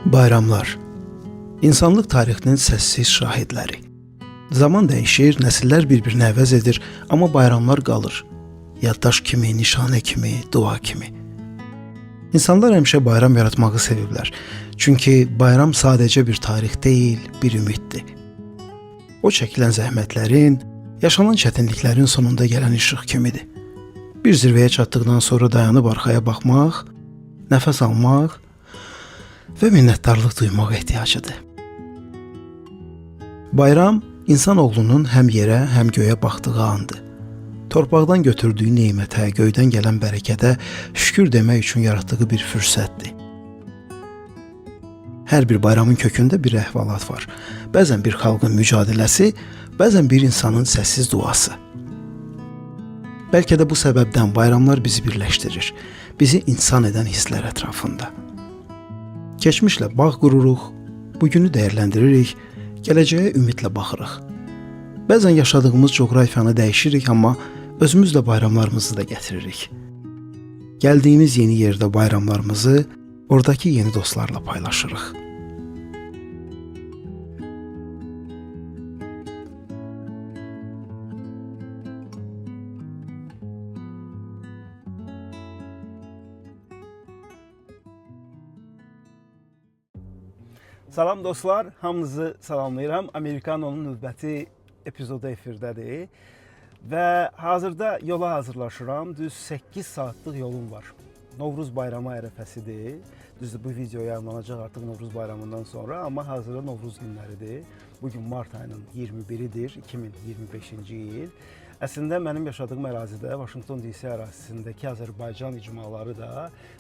Bayramlar, insanlıq tarixinin səssiz şahidləri. Zaman dəyişir, nəsillər bir-birini əvəz edir, amma bayramlar qalır. Yaddaş kimi, nişanə kimi, dua kimi. İnsanlar həmişə bayram yaratmağı seviblər. Çünki bayram sadəcə bir tarix deyil, bir ümiddir. O çəkilən zəhmətlərin, yaşanan çətinliklərin sonunda gələn işıq kimidir. Bir zirvəyə çatdıqdan sonra dayanıb arxaya baxmaq, nəfəs almaq və minnətdarlıq duymaq ehtiyacıdır. Bayram, insanoğlunun həm yerə, həm göyə baxdığı andır. Torpaqdan götürdüyü neymətə, göydən gələn bərəkətə şükür demək üçün yaratdığı bir fürsətdir. Hər bir bayramın kökündə bir əhvalat var. Bəzən bir xalqın mücadiləsi, bəzən bir insanın səssiz duası. Bəlkə də bu səbəbdən bayramlar bizi birləşdirir, bizi insan edən hisslər ətrafında. Keçmişlə bağ qururuq, bugünü dəyərləndiririk, gələcəyə ümidlə baxırıq. Bəzən yaşadığımız coğrafiyanı dəyişirik, amma özümüzlə bayramlarımızı da gətiririk. Gəldiyimiz yeni yerdə bayramlarımızı oradakı yeni dostlarla paylaşırıq. Salam dostlar, hamınızı salamlayıram. Amerikanonun növbəti epizodu efirdədir və hazırda yola hazırlaşıram. Düz 8 saatlıq yolum var. Novruz bayramı ərəfəsidir. Düzdür, bu video yayımlanacaq artıq Novruz bayramından sonra, amma hazırda Novruz günləridir. Bugün mart ayının 21-idir, 2025-ci il. Əslində mənim yaşadığım ərazidə, Washington DC ərazisindəki Azərbaycan icmaları da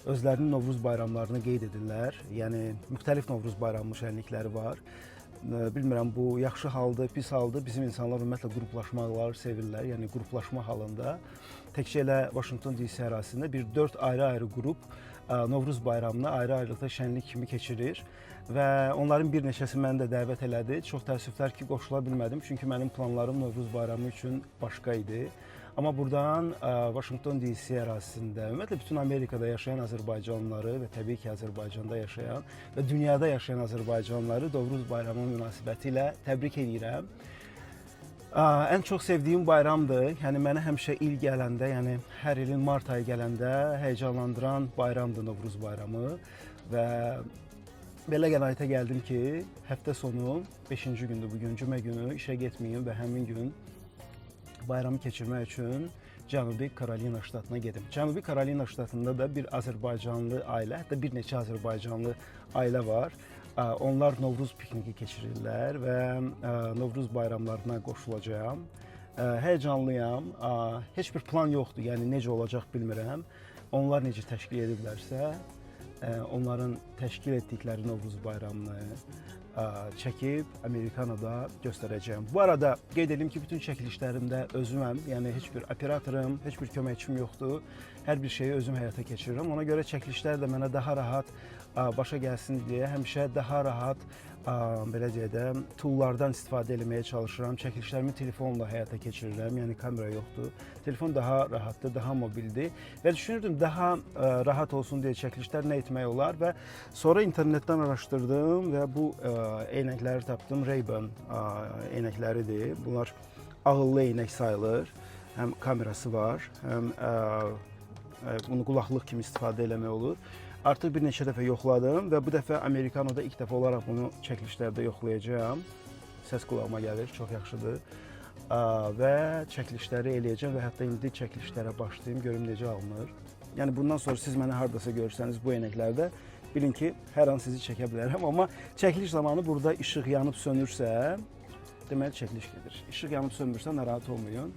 özlərinin Novruz bayramlarını qeyd edirlər. Yəni müxtəlif Novruz bayramı şənlikləri var. Bilmirəm, bu yaxşı haldır, pis haldır. Bizim insanlar ümumiyyətlə qruplaşmaları sevirlər. Yəni qruplaşma halında təkcə elə Washington DC ərazisində bir 4 ayrı-ayrı qrup Novruz bayramını ayrı-ayrılıqda şənlik kimi keçirir. Və onların bir neçəsi məni də dəvət elədi. Çox təəssüflər ki, qoşula bilmədim. Çünki mənim planlarım Novruz bayramı üçün başqa idi. Amma buradan Washington DC ərazisində, ümumiyyətlə bütün Amerikada yaşayan Azərbaycanlıları və təbii ki, Azərbaycanda yaşayan və dünyada yaşayan Azərbaycanlıları Novruz bayramı münasibəti ilə təbrik edirəm. Ən çox sevdiyim bayramdır. Yəni mənə həmişə il gələndə, yəni hər ilin mart ayı gələndə həyəcanlandıran bayramdır Novruz bayramı və belə qənaətə gəldim ki, həftə sonu 5-ci gündür bugün, cümə günü işə getməyim və həmin gün bayramı keçirmək üçün Cənubi Karolina ştatına gedim. Cənubi Karolina ştatında da bir Azərbaycanlı ailə, hətta bir neçə Azərbaycanlı ailə var. Onlar Novruz pikniki keçirirlər və Novruz bayramlarına qoşulacağam. Həyəcanlıyam, heç bir plan yoxdur, yəni necə olacaq bilmirəm. Onlar necə təşkil ediblərsə, onların təşkil etdikləri Novruz bayramını çəkib Amerikanada göstərəcəyəm. Bu arada qeyd edim ki, bütün çəkilişlərimdə özüməm, yəni heç bir operatorum, heç bir köməkçim yoxdur. Hər bir şeyi özüm həyata keçirirəm. Ona görə çəkilişlər də mənə daha rahat başa gəlsin deyə həmişə daha rahat belə deyək də toollardan istifadə etməyə çalışıram. Çəkilişlərimi telefonla həyata keçirirəm, yəni kamera yoxdur. Telefon daha rahatdır, daha mobildir və düşünürdüm daha rahat olsun deyə çəkilişlər nə etmək olar və sonra internetdən araşdırdım və bu eynəkləri tapdım. Ray-Ban eynəkləridir. Bunlar ağıllı eynək sayılır. Həm kamerası var, həm bunu qulaqlıq kimi istifadə eləmək olur. Artıq bir neçə dəfə yoxladım və bu dəfə Amerikanoda ilk dəfə olaraq bunu çəkilişlərdə yoxlayacağam. Səs qulağıma gəlir, çox yaxşıdır. Və çəkilişləri eləyəcəm və hətta indi çəkilişlərə başlayayım, görüm necə alınır. Yəni bundan sonra siz məni hardasa görsəniz bu eynəklərdə, bilin ki, hər an sizi çəkə bilərəm. Amma çəkiliş zamanı burada işıq yanıb sönürsə, deməli çəkiliş gedir. İşıq yanıb sönmürsə, narahat olmayın.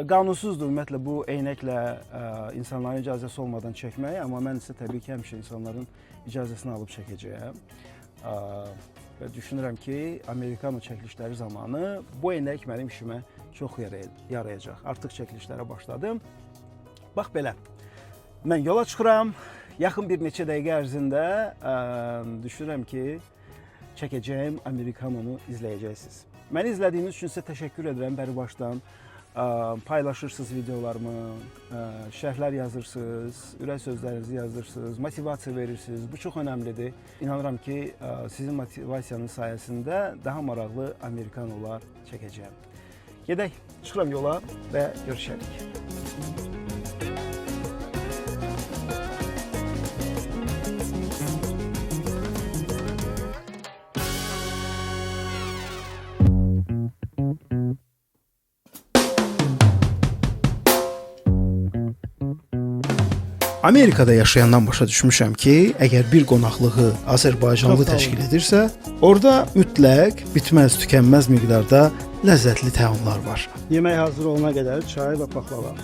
Qanunsuzdur ümumiyyətlə bu eynəklə insanların icazəsi olmadan çəkmək, amma mən isə təbii ki, həmişə insanların icazəsini alıb çəkəcəyəm. Və düşünürəm ki, Amerikano çəkilişləri zamanı bu eynək mənim işimə çox yarayacaq. Artıq çəkilişlərə başladım. Bax belə, mən yola çıxıram. Yaxın bir neçə dəqiqə ərzində düşünürəm ki, çəkəcəyim Amerikanonu izləyəcəksiniz. Məni izlədiyiniz üçün sizə təşəkkür edirəm bəri başdan. paylaşırsınız videolarımı, şərhlər yazırsınız, ürək sözlərinizi yazırsınız, motivasiya verirsiniz. Bu çox önəmlidir. İnanıram ki, sizin motivasiyanız sayəsində daha maraqlı Amerikanolar çəkəcəyəm. Gedək, çıxıram yola və görüşərik. Amerikada yaşayandan başa düşmüşəm ki, əgər bir qonaqlığı Azərbaycanlı təşkil edirsə, orada mütləq bitməz, tükənməz miqdarda ləzzətli təamlar var. Yemək hazır olana qədər çay və paxlava.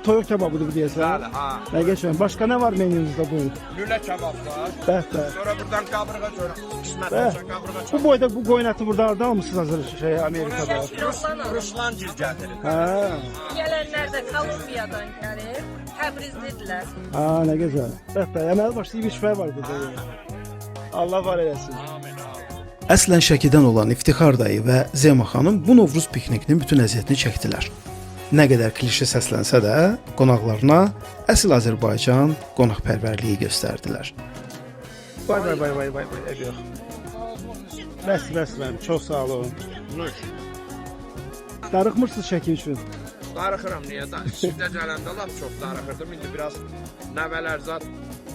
Toyuq kebabıdır bu deyəsən? Bəli, ha. Nə geçən? Başqa nə var menünüzdə bu? Lülə kebab var. Bəh. Sonra buradan qabrığa sonra qismət Bəh. olsa qabrığa Bu boyda bu qoyun əti burada harda almısınız hazır Amerikada? Ruslan cildədir. Hə. Gelenler de Kolumbiya'dan gelir. Təbrizlidirlər. Ha, nə gözəl. Bəh, yeməli başlayıb içmək var burada. Allah var eləsin. Əslən Şəkidən olan İftixar dayı və Zema xanım bu Novruz piknikinin bütün əziyyətini çəkdilər. Nə qədər klişe səslənsə də, qonaqlarına əsl Azərbaycan qonaqpərvərliyi göstərdilər. Vay. Yox. Bəs mənim. Çox sağ olun. Nuş. Darıxmırsınız Şəki üçün. Darıxıram niyə? Sizdə gələndə lap çox darıxırdım. İndi biraz nəvələr zat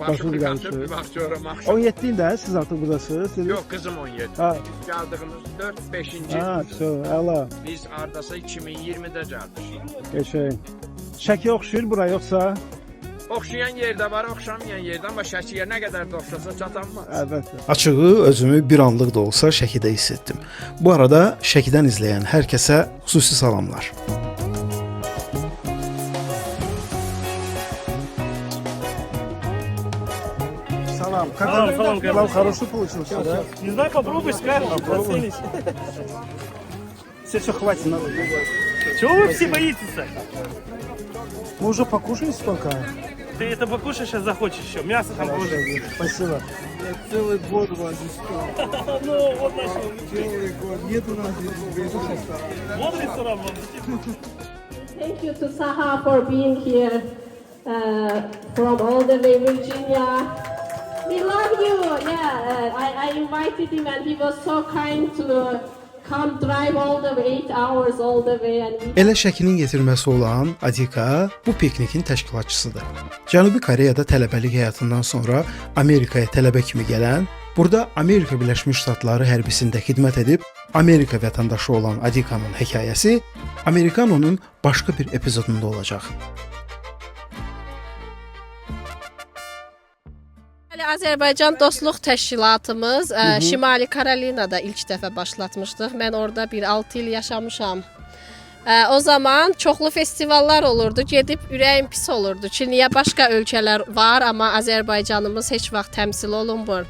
Başım başımı qarışır. qatıb bir baxıyorum axşam. 17 ildə siz artıq buradasınız. Yox, qızım 17. Ha. Gəldiyimiz 4-5-ci. Ha, çox əla. Biz ardasa 2020-də gəldik. Qəşəng. Şəki oxşuyur bura yoxsa? Oxşayan yerdə var, oxşamayan yerdə, amma Şəkiyə nə qədər də oxşasa çatanmaz. Əlbəttə. Açığı özümü bir anlıq da olsa Şəkidə hiss etdim. Bu arada Şəkidən izləyən hər kəsə xüsusi salamlar. Salam. Salam, Salam, хорошо получилось, да? Не знаю, попробуй, скажем, оценишь. Все, хватит, надо. Чего вы все боитесь-то? Мы уже покушали столько. Ты это покушаешь, сейчас захочешь еще. Мясо там положи. Спасибо. Целый год вас искал. Ну, вот наш. Целый год. Нет у нас здесь Вот ресторан вам. Thank you to Saha for being here from all the way Virginia. We love you. Yeah, I invited him and he was so kind to come drive all the way 8 hours all the way and we Elə Şəkinin yetirməsi olan Adika bu piknikin təşkilatçısıdır. Cənubi Koreyada tələbəlik həyatından sonra Amerikaya tələbə kimi gələn, burada Amerika Birləşmiş Ştatları hərbisində xidmət edib Amerika vətəndaşı olan Adikanın hekayəsi Amerikanonun başqa bir epizodunda olacaq. Azərbaycan Dostluq Təşkilatımız Şimali Karolinada ilk dəfə başlatmışdıq. Mən orada bir 6 il yaşamışam. O zaman çoxlu festivallar olurdu. Gedib ürəyim pis olurdu ki, niyə başqa ölkələr var, amma Azərbaycanımız heç vaxt təmsil olunmur.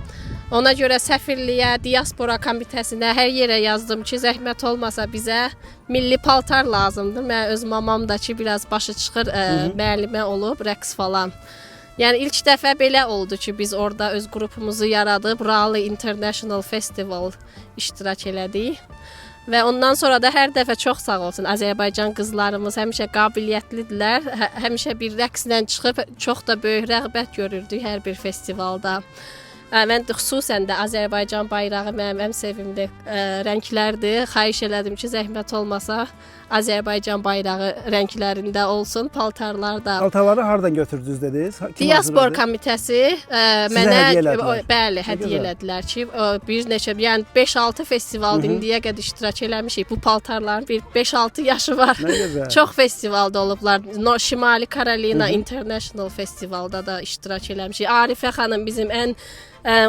Ona görə səfirliyə, diaspora komitəsinə hər yerə yazdım ki, zəhmət olmasa bizə milli paltar lazımdır. Mən öz mamam da ki, biraz başı çıxır, müəllimə olub, rəqs falan. Yəni ilk dəfə belə oldu ki, biz orada öz qrupumuzu yaradıb Raleigh International Festival iştirak elədik. Və ondan sonra da hər dəfə çox sağ olsun Azərbaycan qızlarımız həmişə qabiliyyətlidirlər. Həmişə bir rəqslə çıxıb çox da böyük rəğbət görürdük hər bir festivalda. Mən xüsusən də Azərbaycan bayrağı mənim ən sevimli rənglərdir. Xahiş elədim ki, zəhmət olmasa Azərbaycan bayrağı rənglərində olsun, paltarlarda. Paltarları hardan götürdünüz dediniz? Diaspora komitəsi mənə hədiyyə elədilər. bəli, hədiyyə elədilər ki, bir neçə, yəni 5-6 festivalda indiyə qədər iştirak eləmişik. Bu paltarların bir 5-6 yaşı var. Nə gözəl. Çox festivalda olublar. Şimali Karolina International Festivalda da iştirak eləmişik. Arifə xanım bizim ən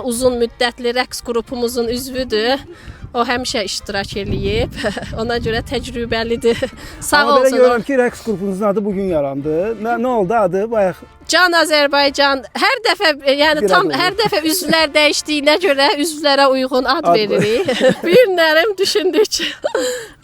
uzun müddətli rəqs qrupumuzun üzvüdür. O həmişə iştirak eləyib. Ona görə təcrübəlidir. Sağ Amma belə olsun. görürəm ki, rəqs qrupunuzun adı bugün yarandı. Nə oldu adı? Bayaq Can Azərbaycan hər dəfə, yəni Bir tam ad olur. hər dəfə üzvlər dəyişdiyinə görə üzvlərə uyğun ad veririk. Bir nərim düşündük ki,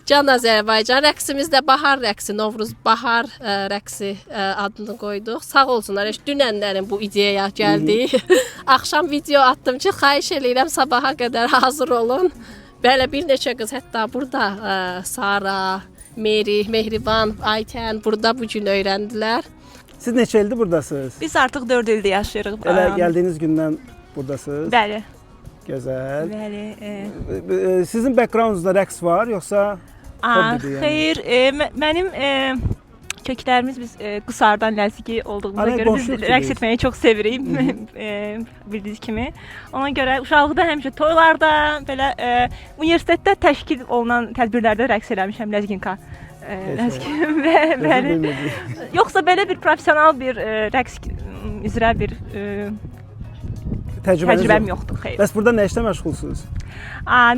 Can Azərbaycan rəqsimizdə bahar rəqsi, Novruz bahar rəqsi adını qoyduq. Sağ olsunlar. Dünənlərin bu ideyaya gəldi. Axşam video atdım ki, xahiş eləyirəm sabaha qədər hazır olun. Belə bir neçə qız hətta burada Sara, Meri, Mehriban, Aytən burada bu gün öyrəndilər. Siz neçə ildir buradasınız? Biz artıq 4 ildir yaşayırıq. Elə gəldiyiniz gündən buradasınız? Bəli. Gözəl. Bəli. Sizin backgroundunuzda rəqs var, yoxsa hobbidir yəni? Xeyr, mənim köklərimiz biz Qusardan ləzgi olduğumuza Araya görə biz qonşuluq rəqs edirik. etməyi çox sevirik. Bildiyiniz kimi. Ona görə uşaqlıqda həmişə toylarda, belə universitetdə təşkil olunan tədbirlərdə rəqs eləmişəm ləzginka. Ləzgin və bəli. Yoxsa belə bir professional bir rəqs üzrə bir təcrübəm yoxdur, xeyr. Bəs burada nə işlə məşğulsunuz?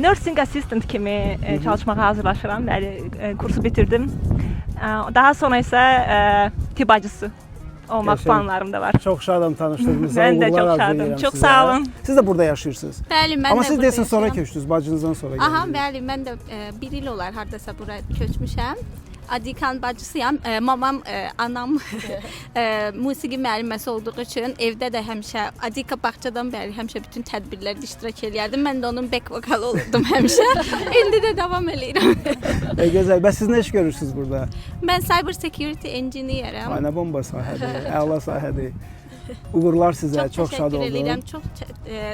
Nursing assistant kimi çalışmağa hazırlaşıram. Bəli, kursu bitirdim. Daha sonra isə tibb bacısı olmaq planlarım da var. Çox şadam tanışdığınıza. Mən də çox şadım. Çox sağ olun. Siz də burada yaşayırsınız. Bəli, mən Amma də siz burada deyəsən sonra yaşayıram. köçdünüz, bacınızdan sonra Aha, gəldiniz. bəli, mən də 1 il olar hardasa bura köçmüşəm. Adikan bacısıyam. Mamam, anam musiqi müəlliməsi olduğu üçün evdə də həmişə Adika bağçadan bəri həmişə bütün tədbirlərdə iştirak eləyərdim. Mən də onun back vokalı olurdum həmişə. İndi də davam eləyirəm. Gözəl. Bəs siz nə iş görürsünüz burada? Mən cyber security engineerəm. Ay, nə bomba sahədir, əla sahədir. Uğurlar sizə, çox şad təşəkkür oldum. edirəm. Çox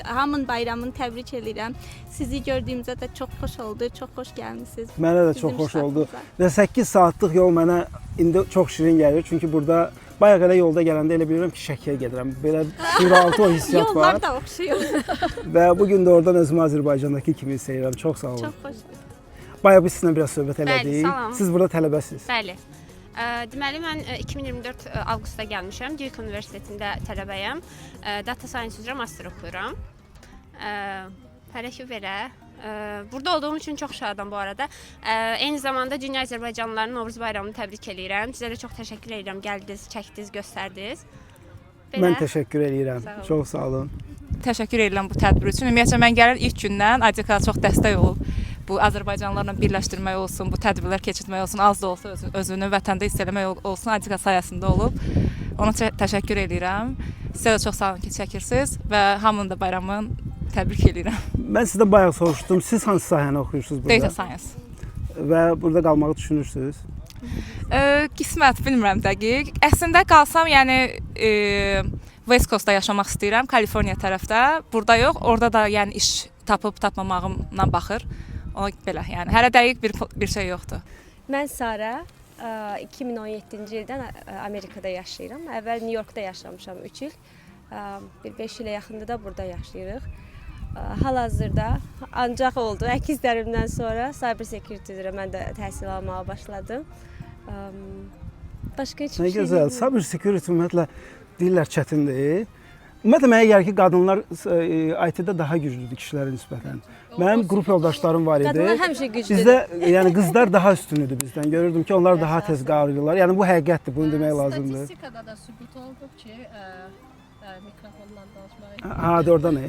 hamının bayramını təbrik edirəm. Sizi gördüyümüzdə də çox xoş oldu. Çox xoş gəlmisiniz. Mənə də Bizim çox xoş oldu. ştatımıza. Və 8 saatlıq yol mənə indi çox şirin gəlir. Çünki burada bayaq elə yolda gələndə elə bilirəm ki, Şəkiyə gedirəm. Belə sürətli o hissiyat var. Yollar da oxşuyur. Və bu gün də oradan özümü Azərbaycandakı kimi hiss edirəm. Çox sağ olun. Çox xoş. Bayaq biz sizinlə biraz söhbət elədik. Bəli, salam. Siz burada tələbəsiz. Bəli. Deməli mən 2024 avqustda gəlmişəm. Duke Universitetində tələbəyəm. Data Science üzrə master oxuyuram. Hələ ki belə. Burada olduğum üçün çox şadam bu arada. Eyni zamanda dünya Azərbaycanlılarının Novruz bayramını təbrik eləyirəm. Sizə də çox təşəkkür edirəm. Gəldiniz, çəkdiniz, göstərdiniz. Mən təşəkkür edirəm. Çox sağ olun. Təşəkkür edirəm bu tədbir üçün. Ümumiyyətlə mən gələn ilk gündən Adika çox dəstək olub. Bu Azərbaycanlılarla birləşdirmək olsun, bu tədbirlər keçirmək olsun, az da olsa özünü vətəndə hiss eləmək olsun, Adika sayəsində olub. Ona təşəkkür edirəm. Sizə də çox sağ olun ki, çəkirsiniz və hamının da bayramını təbrik edirəm. Mən sizdən bayaq soruşdum. Siz hansı sahəni oxuyursunuz burada? Data Science. Və burada qalmağı düşünürsünüz? Qismət, bilmirəm dəqiq. Əslində qalsam, yəni West Coast-da yaşamaq istəyirəm, Kaliforniya tərəfdə. Burada yox, orada da yəni iş tapıb tapmamağımla baxır. Ona belə, yəni hələ dəqiq bir şey yoxdur. Mən Sara, 2017-ci ildən Amerikada yaşayıram. Əvvəl New Yorkda yaşamışam 3 il. Bir 5 ilə yaxındır da burada yaşayırıq. Hal-hazırda ancaq oldu. Əkizlərimdən sonra cyber security üzrə mən də təhsil almağa başladım. Başqa heç bir şey Gözəl. Cyber security ümumiyyətlə deyirlər çətindir. Ümumiyyətlə mənə gəlir ki, qadınlar IT-də daha güclüdür kişilərə nisbətən. Mənim qrup yoldaşlarım var idi. Qadınlar həmişə güclüdür. Bizdə yəni qızlar daha üstün idi bizdən. Görürdüm ki, onlar daha tez qavrayırlar. Yəni bu həqiqətdir, bunu demək lazımdır. Statistikada da sübut olub ki, mikrofonla danışmağa. Ha, orada nə?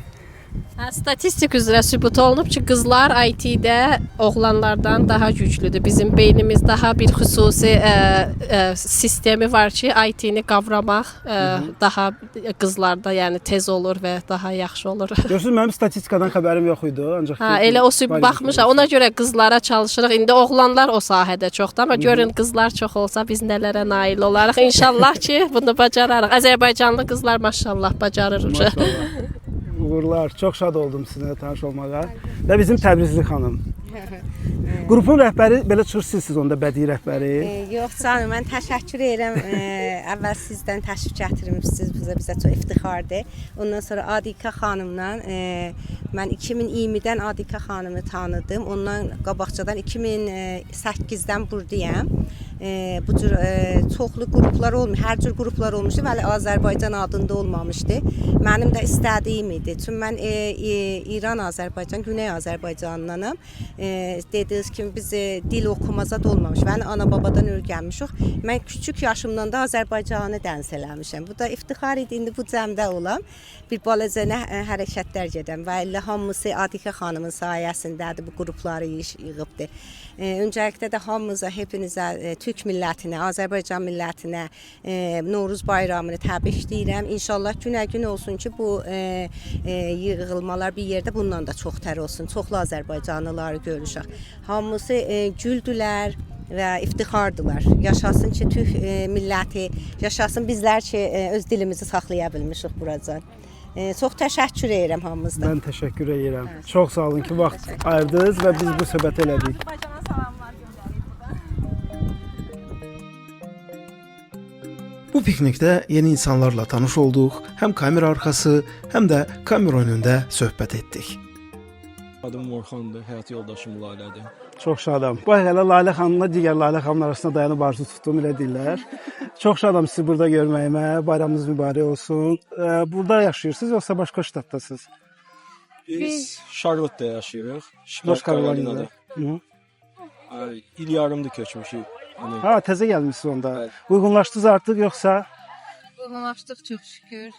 Statistik üzrə sübut olunub ki, qızlar IT-də oğlanlardan daha güclüdür. Bizim beynimiz daha bir xüsusi sistemi var ki, IT-ni qavramaq daha qızlarda yəni tez olur və daha yaxşı olur. Görürsünüz, mənim statistikadan xəbərim yox idi, ancaq elə o sübut baxmışam. Ona görə qızlara çalışırıq. İndi oğlanlar o sahədə çoxdur, amma görün qızlar çox olsa biz nələrə nail olarıq. İnşallah ki, bunu bacararıq. Azərbaycanlı qızlar maşallah bacarır. Maşallah. Uğurlar. Çox şad oldum sizinlə tanış olmağa. Və bizim Təbrizli xanım. Qrupun rəhbəri belə çıxırsınız siz onda bədii rəhbəri. Yox canım, mən təşəkkür edirəm. Əvvəl sizdən təşrif gətirmişsiniz, bizə çox iftixardır. Ondan sonra Adika xanımla mən 2020-dən Adika xanımı tanıdım. Ondan qabaqcadan 2008-dən buradayam. Bu cür çoxlu qruplar olmuş, hər cür qruplar olmuşdu, bəli Azərbaycan adında olmamışdı. Mənim də istədiyim idi. Çünki mən İran, Azərbaycan, Güney Azərbaycandanam. Dediyiniz kimi biz dil oxumazad olmamış. Mən ana babadan öyrənmişik. Mən küçük yaşımdan da Azərbaycanı dərs eləmişəm. Bu da iftixar idi, indi bu cəmdə olam. Bir balaca hərəkətlər gedən və elə hamısı Adika xanımın sayəsindədir bu qrupları yığıbdır. Öncəliklə də hamınıza, hepinizə, Türk Türk millətinə, Azərbaycan millətinə Novruz bayramını təbrik edirəm. İnşallah günə-gün olsun ki, bu yığılmalar bir yerdə bundan da çoxtər olsun. Çoxlu Azərbaycanlıları görüşək. Hamısı güldülər və iftixardılar. Yaşasın ki, Türk milləti, yaşasın bizlər ki, öz dilimizi saxlaya bilmişik buracan. Çox təşəkkür edirəm hamımızdan. Mən təşəkkür edirəm. Çox sağ olun ki, vaxt ayırdınız və biz bu söhbət elədik. Bu piknikdə yeni insanlarla tanış olduq, həm kamera arxası, həm də kamera önündə söhbət etdik. Adım Orxandır, həyat yoldaşım Lalədir. Çox şadam. Bu hələ Lalə xanımla digər Lalə xanımlar arasında dayanıb arzu tutduğum elə deyirlər. Çox şadam sizi burada görməyimə. Bayramınız mübarək olsun. Burada yaşayırsınız yoxsa başqa ştatdasınız? Biz Charlotte-da yaşayırıq. North Carolina'da. İl yarımdır köçmüşük. Ha, təzə gəlmisiniz onda. Uyğunlaşdınız artıq yoxsa? Uyğunlaşdıq çox şükür.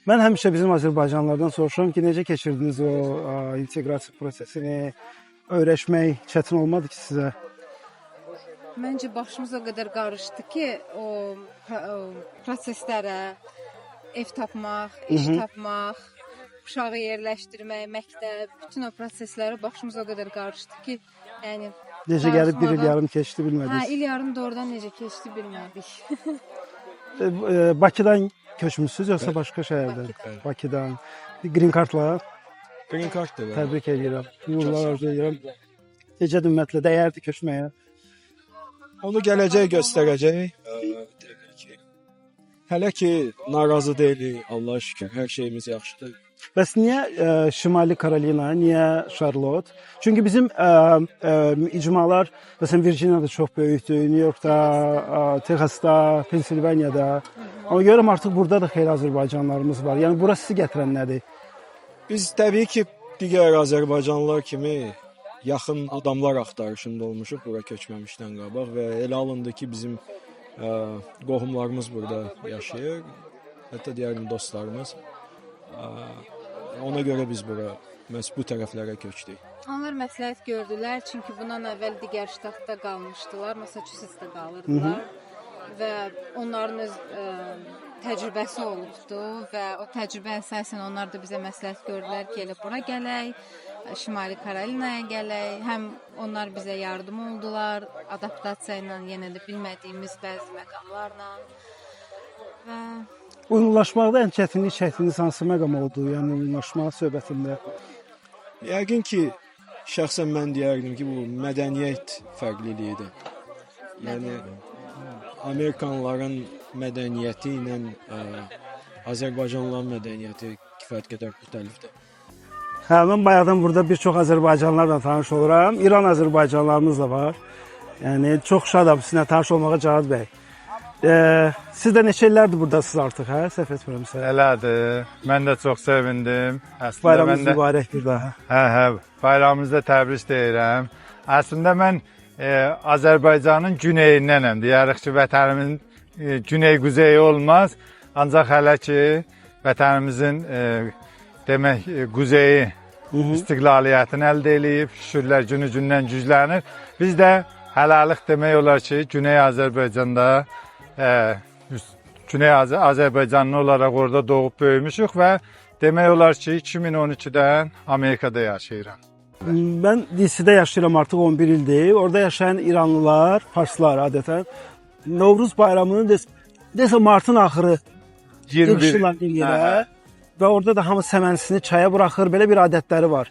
Mən həmişə bizim Azərbaycanlılardan soruşuram ki, necə keçirdiniz o inteqrasiya prosesini? Öyrəşmək çətin olmadı ki sizə? Məncə başımız o qədər qarışdı ki, o proseslərə ev tapmaq, iş tapmaq, uşağı yerləşdirmək, məktəb, bütün o proseslərə başımız o qədər qarışdı ki, yəni necə gəlib bir il yarım keçdi bilmədiniz? Hə, il yarım da oradan necə keçdi bilmədik. Bakıdan köçmüsünüz yoxsa başqa şəhərdən? Bakıdan. Green Card'la? Green Card'dır. Təbrik edirəm. Uğurlar arzu edirəm. Necədir ümumiyyətlə, dəyərdi köçməyə? Onu gələcək göstərəcək. Hələ ki, narazı deyilik, Allah şükür, hər şeyimiz yaxşıdır. Bəs niyə Şimali Karolina, niyə Charlotte? Çünki bizim icmalar, məsələn, Virginiyada çox böyükdür, New Yorkda, Texasda, Pensilvaniyada. Amma görürəm artıq burada da xeyli Azərbaycanlılarımız var. Yəni bura sizi gətirən nədir? Biz təbii ki, digər Azərbaycanlılar kimi yaxın adamlar axtarışında olmuşuq bura köçməmişdən qabaq və elə alındı ki, bizim qohumlarımız burada yaşayır, hətta deyərim dostlarımız. Ona görə biz bura, məhz bu tərəflərə köçdük. Onlar məsləhət gördülər, çünki bundan əvvəl digər ştatda qalmışdılar, Massachusettsdə qalırdılar və onların öz təcrübəsi olubdu və o təcrübə əsasən onlar da bizə məsləhət gördülər ki, elə bura gələk, Şimali Karolinaya gələk, həm onlar bizə yardım oldular, adaptasiya ilə, yenə də bilmədiyimiz bəzi məqamlarla və Uyğunlaşmaqda ən çətinlik çəkdiyiniz hansı məqam oldu, yəni uyğunlaşma söhbətində? Yəqin ki, şəxsən mən deyərdim ki, bu mədəniyyət fərqliliyidir. Yəni, Amerikanların mədəniyyəti ilə Azərbaycanlıların mədəniyyəti kifayət qədər müxtəlifdir. Hə, mən bayaqdan burada bir çox Azərbaycanlılarla tanış oluram. İran Azərbaycanlılarımız da var. Yəni, çox şadam sizinlə tanış olmağa Cavad bəy. Siz də neçə illərdir buradasınız artıq, hə? Səhv etmirəmsə. Elədir. Mən də çox sevindim. Bayramınız mübarək bir daha. Hə, bayramınızda təbrik deyirəm. Əslində mən Azərbaycanın güneyindənəm. Deyərik ki, vətənimin güney-quzeyi olmaz. Ancaq hələ ki, vətənimizin demək, quzeyi istiqlaliyyətini əldə edib, şükürlər günü-gündən güclənir. Biz də hələlik demək olar ki, Güney Azərbaycanda Güney Azərbaycanlı olaraq orada doğub böyümüşük və demək olar ki, 2012-dən Amerikada yaşayıram. Mən DC-də yaşayıram artıq 11 ildir. Orada yaşayan İranlılar, Farslar adətən Novruz bayramını desə martın axırı yığışırlar bir yerə və orada da hamı səmənsini çaya buraxır. Belə bir adətləri var.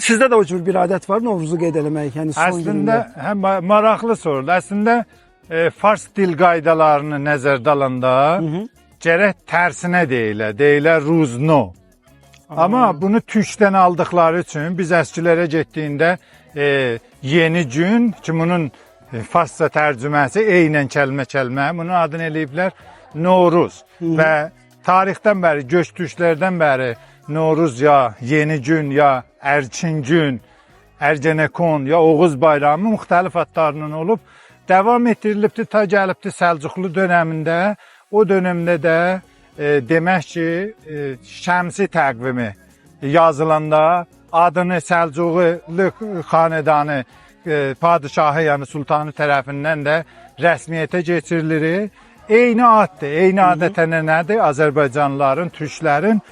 Sizdə də o cür bir adət var Novruzu qeyd eləmək, yəni son günündə. Əslində, maraqlı sorudur. Əslində, Fars dil qaydalarını nəzərdə alanda gərək tərsinə deyilə ruzno. Amma bunu türkdən aldıqları üçün biz əskilərə getdiyində yeni gün ki, bunun farsça tərcüməsi eynən kəlmə-kəlmə, bunun adını eləyiblər Novruz və tarixdən bəri, göç türklərdən bəri Novruz ya yeni gün, ya Ərkin gün, Ərgenekon, ya Oğuz bayramı müxtəlif adlarının olub, davam etdirilibdir, ta gəlibdir Səlcuqlu dönəmində. O dönəmdə də demək ki, şəmsi təqvimi yazılanda adını Səlcuqlu xanedanı padişahı, yəni sultanı tərəfindən də rəsmiyyətə keçirilir. Eyni addır. Eyni adət-ənənədir Azərbaycanlıların, türklərin.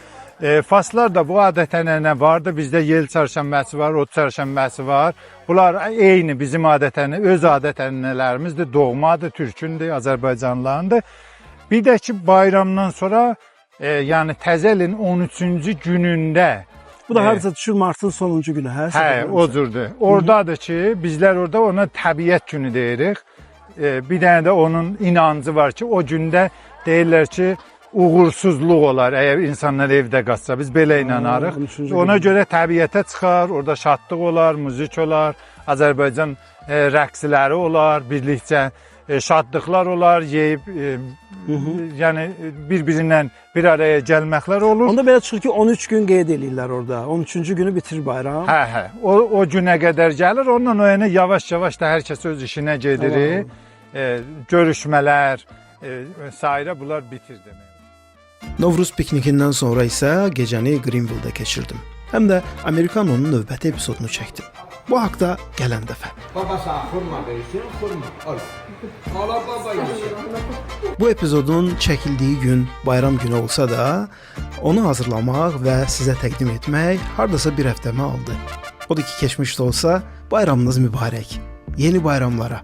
Faslar da bu adət-ənənə vardı. Bizdə yel çərşənbəsi var, ot çərşənbəsi var. Bunlar eyni bizim öz adət-ənənələrimizdir. Doğmadır, türkündür, Azərbaycanlılarındır. Bir də ki, bayramdan sonra, yəni təzə ilin 13-cü günündə. Bu da harca düşür martın sonuncu günü, hə? Hə, o cürdür. Oradadır ki, bizlər orada ona təbiət günü deyirik. Bir dənə də onun inancı var ki, o gündə deyirlər ki, uğursuzluq olar əgər insanlar evdə qalsa. Biz belə inanarıq. Ona görə təbiətə çıxar, orada şadlıq olar, müzik olar, Azərbaycan rəqsləri olar, birlikcə şadlıqlar olar, yeyib, yəni bir-birindən bir araya gəlməklər olur. Onda belə çıxır ki, 13 gün qeyd edirlər orada. 13-cü günü bitir bayram. Hə. O günə qədər gəlir. Ondan o yana yavaş-yavaş da hər kəs öz işinə gedir. Görüşmələr, sairə bunlar bitir demək. Novruz piknikindən sonra isə gecəni Greenville-də keçirdim. Həm də Amerikanonun növbəti epizodunu çəkdim. Bu haqda gələn dəfə. Baba sağ xurma verirsin, xurma. Al. Ala baba yesin. Bu epizodun çəkildiyi gün bayram günü olsa da, onu hazırlamaq və sizə təqdim etmək hardasa bir həftəmi aldı. Odur ki, keçmişdə olsa, bayramınız mübarək. Yeni bayramlara.